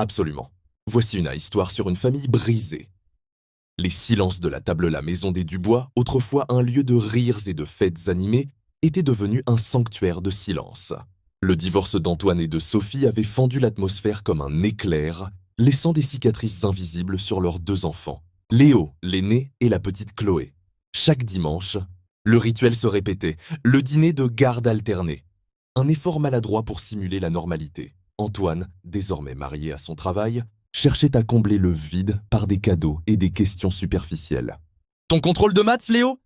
Absolument. Voici une histoire sur une famille brisée. Les silences de la table La Maison des Dubois, autrefois un lieu de rires et de fêtes animées, étaient devenus un sanctuaire de silence. Le divorce d'Antoine et de Sophie avait fendu l'atmosphère comme un éclair, laissant des cicatrices invisibles sur leurs deux enfants, Léo, l'aîné, et la petite Chloé. Chaque dimanche, le rituel se répétait, le dîner de garde alternée. Un effort maladroit pour simuler la normalité. Antoine, désormais marié à son travail, cherchait à combler le vide par des cadeaux et des questions superficielles. Ton contrôle de maths, Léo?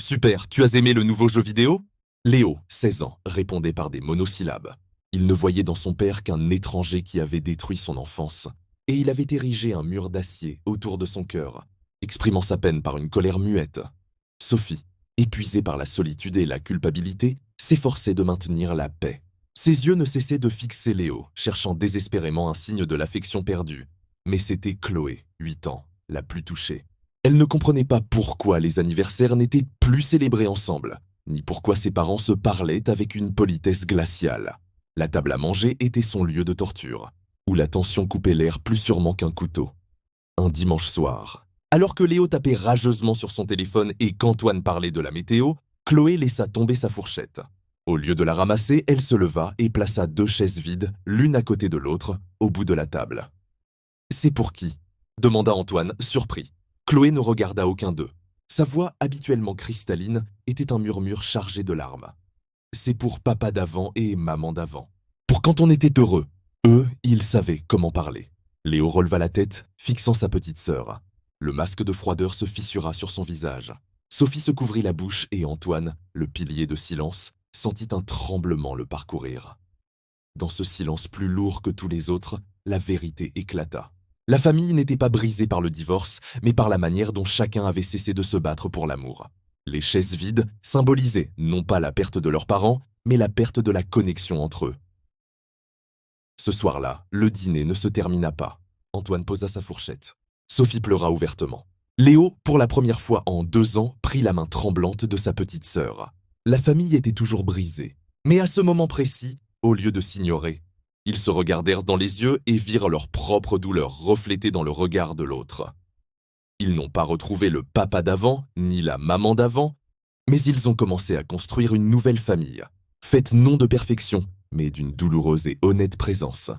Super, tu as aimé le nouveau jeu vidéo? Léo, 16 ans, répondait par des monosyllabes. Il ne voyait dans son père qu'un étranger qui avait détruit son enfance, et il avait érigé un mur d'acier autour de son cœur, exprimant sa peine par une colère muette. Sophie, épuisée par la solitude et la culpabilité, s'efforçait de maintenir la paix. Ses yeux ne cessaient de fixer Léo, cherchant désespérément un signe de l'affection perdue. Mais c'était Chloé, 8 ans, la plus touchée. Elle ne comprenait pas pourquoi les anniversaires n'étaient plus célébrés ensemble, ni pourquoi ses parents se parlaient avec une politesse glaciale. La table à manger était son lieu de torture, où la tension coupait l'air plus sûrement qu'un couteau. Un dimanche soir, alors que Léo tapait rageusement sur son téléphone et qu'Antoine parlait de la météo, Chloé laissa tomber sa fourchette. Au lieu de la ramasser, elle se leva et plaça 2 chaises vides, l'une à côté de l'autre, au bout de la table. « C'est pour qui ?» demanda Antoine, surpris. Chloé ne regarda aucun d'eux. Sa voix, habituellement cristalline, était un murmure chargé de larmes. « C'est pour papa d'avant et maman d'avant. Pour quand on était heureux. Eux, ils savaient comment parler. » Léo releva la tête, fixant sa petite sœur. Le masque de froideur se fissura sur son visage. Sophie se couvrit la bouche et Antoine, le pilier de silence, sentit un tremblement le parcourir. Dans ce silence plus lourd que tous les autres, la vérité éclata. La famille n'était pas brisée par le divorce, mais par la manière dont chacun avait cessé de se battre pour l'amour. Les chaises vides symbolisaient non pas la perte de leurs parents, mais la perte de la connexion entre eux. Ce soir-là, le dîner ne se termina pas. Antoine posa sa fourchette. Sophie pleura ouvertement. Léo, pour la première fois en 2 ans, prit la main tremblante de sa petite sœur. La famille était toujours brisée. Mais à ce moment précis, au lieu de s'ignorer, ils se regardèrent dans les yeux et virent leur propre douleur reflétée dans le regard de l'autre. Ils n'ont pas retrouvé le papa d'avant, ni la maman d'avant, mais ils ont commencé à construire une nouvelle famille, faite non de perfection, mais d'une douloureuse et honnête présence.